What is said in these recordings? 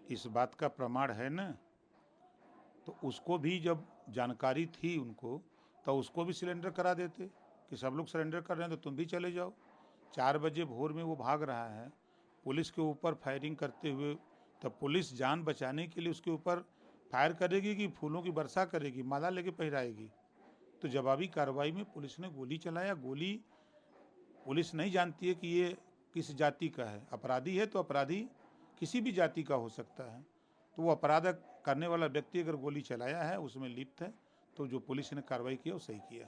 इस बात का प्रमाण है ना। तो उसको भी जब जानकारी थी उनको, तो उसको भी सिलेंडर करा देते कि सब लोग सरेंडर कर रहे हैं तो तुम भी चले जाओ। 4 बजे भोर में वो भाग रहा है पुलिस के ऊपर फायरिंग करते हुए, तब पुलिस जान बचाने के लिए उसके ऊपर फायर करेगी कि फूलों की वर्षा करेगी, माला लेके पहराएगी? तो जवाबी कार्रवाई में पुलिस ने गोली चलाया। गोली पुलिस नहीं जानती है कि ये किस जाति का है। अपराधी है तो अपराधी किसी भी जाति का हो सकता है। तो वो अपराध करने वाला व्यक्ति अगर गोली चलाया है, उसमें लिप्त है, तो जो पुलिस ने कार्रवाई किया वो सही किया।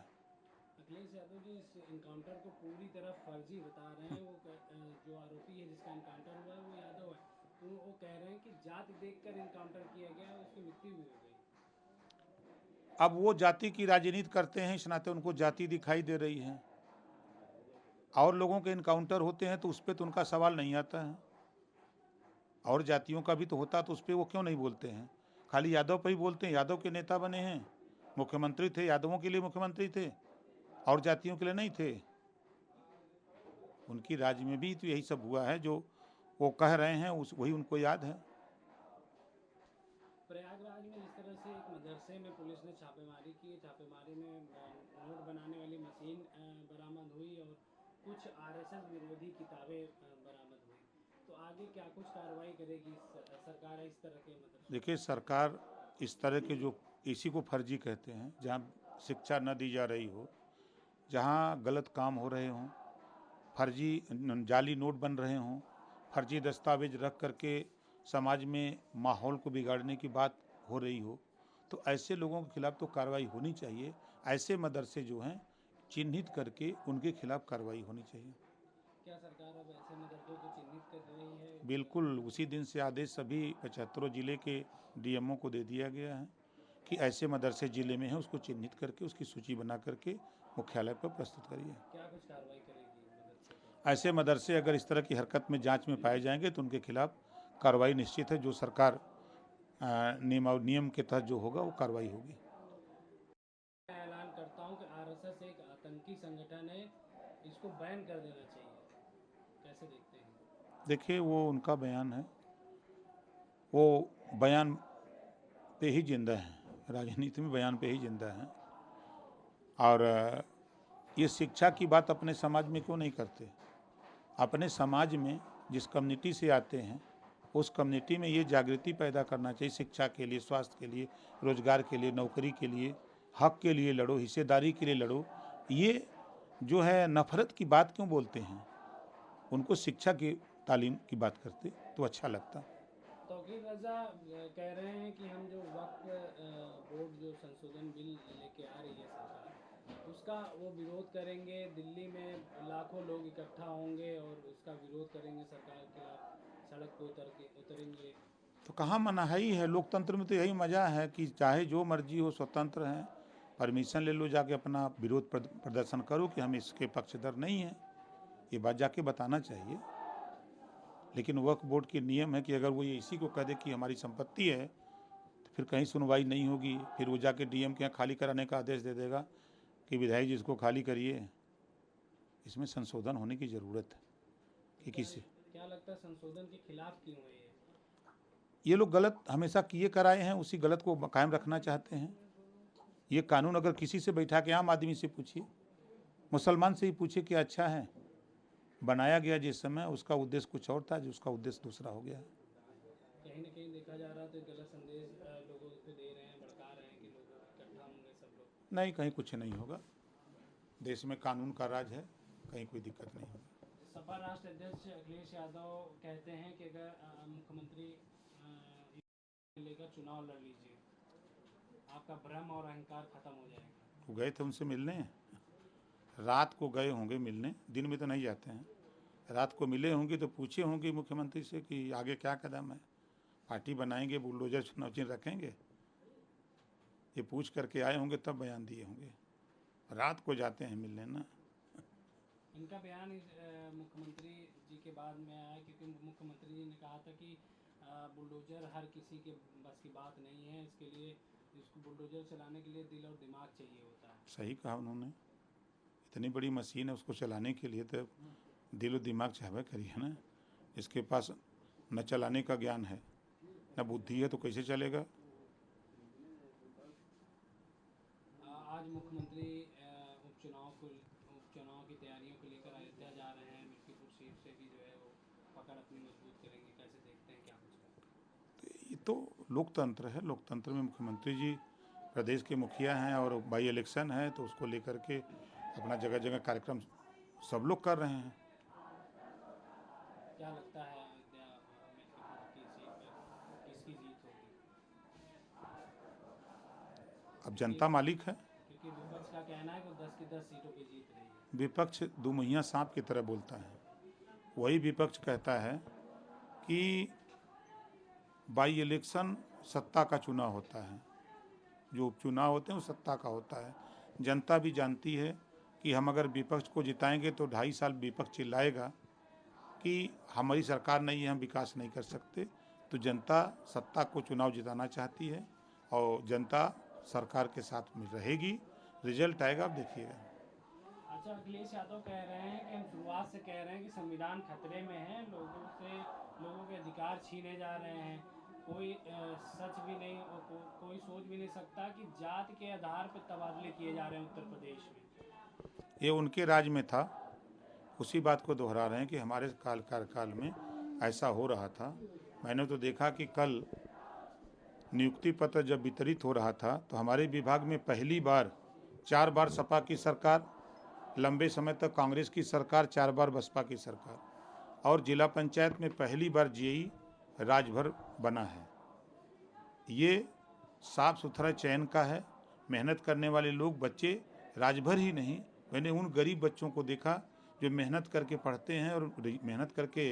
अखिलेश यादव जी इस इनकाउंटर को पूरी तरह फर्जी बता रहे हैं। जो आरोपी है जिसका इनकाउंटर हुआ है वो यादव है, तो वो कह रहे हैं कि जाति देखकर इनकाउंटर किया गया और उसकी मृत्यु भी हो गई। अब वो जाति की राजनीति करते हैं, इस नाते उनको जाति दिखाई दे रही है। और लोगों के इनकाउंटर होते हैं तो उस पर तो उनका सवाल नहीं आता है। और जातियों का भी तो होता तो उस पर वो क्यों नहीं बोलते हैं? खाली यादव पर ही बोलते हैं। यादव के नेता बने हैं, मुख्यमंत्री थे, यादवों के लिए मुख्यमंत्री थे, और जातियों के लिए नहीं थे। उनकी राज्य में भी तो यही सब हुआ है जो वो कह रहे हैं, उस वही उनको याद है। प्रयागराज में जिस तरह से एक मदरसे में पुलिस ने छापेमारी की, छापेमारी में नोट बनाने वाली मशीन बरामद हुई और कुछ आरएसएस विरोधी किताबें बरामद हुई, तो आगे क्या कुछ कार्रवाई करेगी सरकार इस तरह के मदरसों? देखिए, सरकार इस तरह के जो, इसी को फर्जी कहते हैं, जहाँ शिक्षा न दी जा रही हो, जहाँ गलत काम हो रहे हों, फर्जी जाली नोट बन रहे हों, फर्जी दस्तावेज रख करके समाज में माहौल को बिगाड़ने की बात हो रही हो, तो ऐसे लोगों के खिलाफ तो कार्रवाई होनी चाहिए। ऐसे मदरसे जो हैं चिन्हित करके उनके खिलाफ कार्रवाई होनी चाहिए। क्या सरकार अब ऐसे मदरसों को चिन्हित कर रही है? बिल्कुल, उसी दिन से आदेश सभी 75 जिले के डीएमओ को दे दिया गया है कि ऐसे मदरसे जिले में हैं उसको चिन्हित करके उसकी सूची बना करके मुख्यालय पर प्रस्तुत करिए। क्या कुछ कार्रवाई करेगी मदरसे पर? ऐसे मदरसे अगर इस तरह की हरकत में जांच में पाए जाएंगे तो उनके खिलाफ कार्रवाई निश्चित है। जो सरकार नियम के तहत जो होगा वो कार्रवाई होगी। मैं ऐलान करता हूं कि आरएसएस एक आतंकी संगठन है, इसको बैन कर देना चाहिए, कैसे देखते हैं? देखिए, वो उनका बयान है, वो बयान पे ही जिंदा है, राजनीति में बयान पे ही जिंदा है। और ये शिक्षा की बात अपने समाज में क्यों नहीं करते? अपने समाज में जिस कम्युनिटी से आते हैं उस कम्युनिटी में ये जागृति पैदा करना चाहिए। शिक्षा के लिए, स्वास्थ्य के लिए, रोजगार के लिए, नौकरी के लिए, हक के लिए लड़ो, हिस्सेदारी के लिए लड़ो। ये जो है नफरत की बात क्यों बोलते हैं? उनको शिक्षा की तालीम की बात करते तो अच्छा लगता। तौकीर रजा कह रहे हैं कि हम जो वक्फ बोर्ड जो संशोधन बिल लेके आ रही है सरकार, उसका वो विरोध करेंगे। दिल्ली में लाखों लोग इकट्ठा होंगे और उसका विरोध करेंगे, सरकार के खिलाफ सड़क पे उतरेंगे। तो कहाँ मनाही है? लोकतंत्र में तो यही मज़ा है कि चाहे जो मर्जी हो, स्वतंत्र हैं, परमिशन ले लो, जाके अपना विरोध प्रदर्शन करो कि हम इसके पक्षधर नहीं हैं। ये बात जाके बताना चाहिए। लेकिन वक्फ बोर्ड के नियम है कि अगर वो ये इसी को कह दे कि हमारी संपत्ति है तो फिर कहीं सुनवाई नहीं होगी। फिर वो जाके डीएम के यहाँ खाली कराने का आदेश दे देगा कि विधायक जी इसको खाली करिए। इसमें संशोधन होने की ज़रूरत है कि किसी, क्या लगता है संशोधन के खिलाफ क्यों है ये लोग गलत हमेशा किए कराए हैं, उसी गलत को कायम रखना चाहते हैं। ये कानून अगर किसी से बैठा के, आम आदमी से पूछिए, मुसलमान से ही पूछिए कि अच्छा है, बनाया गया जिस समय उसका उद्देश्य कुछ और था, जिसका उद्देश्य दूसरा हो गया है। कहीं ना कहीं देखा जा रहा है तो गलत संदेश लोगों को दे रहे हैं, भड़का रहे हैं कि लोग इकट्ठा होंगे सब लोग? नहीं, कहीं कुछ नहीं होगा। देश में कानून का राज है, कहीं कोई दिक्कत नहीं होगी। सपा राष्ट्र अध्यक्ष अखिलेश यादव कहते हैं कि अगर मुख्यमंत्री लेकर चुनाव लड़ लीजिए, आपका भ्रम और अहंकार खत्म हो जाएगा। वो गए थे उनसे मिलने, रात को गए होंगे मिलने, दिन में तो नहीं जाते हैं। रात को मिले होंगे तो पूछे होंगे मुख्यमंत्री से कि आगे क्या कदम है, पार्टी बनाएंगे, बुलडोजर चुनाव चिन्ह रखेंगे। ये पूछ करके आए होंगे तब बयान दिए होंगे। रात को जाते हैं मिलने ना। इनका बयान मुख्यमंत्री जी के बाद में आया क्योंकि मुख्यमंत्री जी ने कहा था कि बुलडोजर हर किसी के बस की बात नहीं है, इसके लिए इसको बुलडोजर चलाने के लिए दिल और दिमाग चाहिए होता है। सही कहा उन्होंने, इतनी बड़ी मशीन है उसको चलाने के लिए तो दिल और दिमाग चाहवे करिए ना। इसके पास न चलाने का ज्ञान है न बुद्धि है तो कैसे चलेगा। आज मुख्यमंत्री उपचुनाव की तैयारियों को लेकर अयोध्या जा रहे हैं। मिल्कीपुर सीट से भी जो है वो पकड़ अपनी मजबूत करेंगे, कैसे देखते हैं, क्या कुछ? ये तो लोकतंत्र है। लोकतंत्र में मुख्यमंत्री जी प्रदेश के मुखिया हैं और बाई इलेक्शन है, तो उसको लेकर के अपना जगह जगह कार्यक्रम सब लोग कर रहे हैं। क्या लगता है अयोध्या मिल्कीपुर की सीट पर किसकी जीत होगी? अब जनता मालिक है। क्योंकि विपक्ष का कहना है कि 10 की 10 सीटों पे जीत रही है। विपक्ष दुमुहिया सांप की तरह बोलता है। वही विपक्ष कहता है कि बाई इलेक्शन सत्ता का चुनाव होता है, जो उपचुनाव होते हैं वो सत्ता का होता है। जनता भी जानती है कि हम अगर विपक्ष को जिताएंगे तो 2.5 साल विपक्ष चिल्लाएगा कि हमारी सरकार नहीं है, हम विकास नहीं कर सकते। तो जनता सत्ता को चुनाव जिताना चाहती है और जनता सरकार के साथ में रहेगी। रिजल्ट आएगा, आप देखिएगा। अच्छा, अखिलेश यादव कह रहे हैं कि हम शुरुआत से कह रहे हैं कि संविधान खतरे में है, लोगों के अधिकार छीने जा रहे हैं। कोई सच भी नहीं और कोई सोच भी नहीं सकता कि जात के आधार पर तबादले किए जा रहे हैं उत्तर प्रदेश में। ये उनके राज में था, उसी बात को दोहरा रहे हैं कि हमारे कार्यकाल में ऐसा हो रहा था। मैंने तो देखा कि कल नियुक्ति पत्र जब वितरित हो रहा था तो हमारे विभाग में पहली बार 4 बार सपा की सरकार, लंबे समय तक कांग्रेस की सरकार, 4 बार बसपा की सरकार, और जिला पंचायत में पहली बार जेई राजभर बना है। ये साफ सुथरा चयन का है। मेहनत करने वाले लोग, बच्चे राजभर ही नहीं, मैंने उन गरीब बच्चों को देखा जो मेहनत करके पढ़ते हैं और मेहनत करके।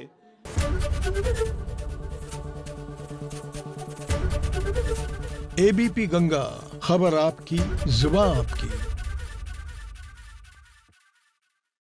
एबीपी गंगा, खबर आपकी, जुबान आपकी।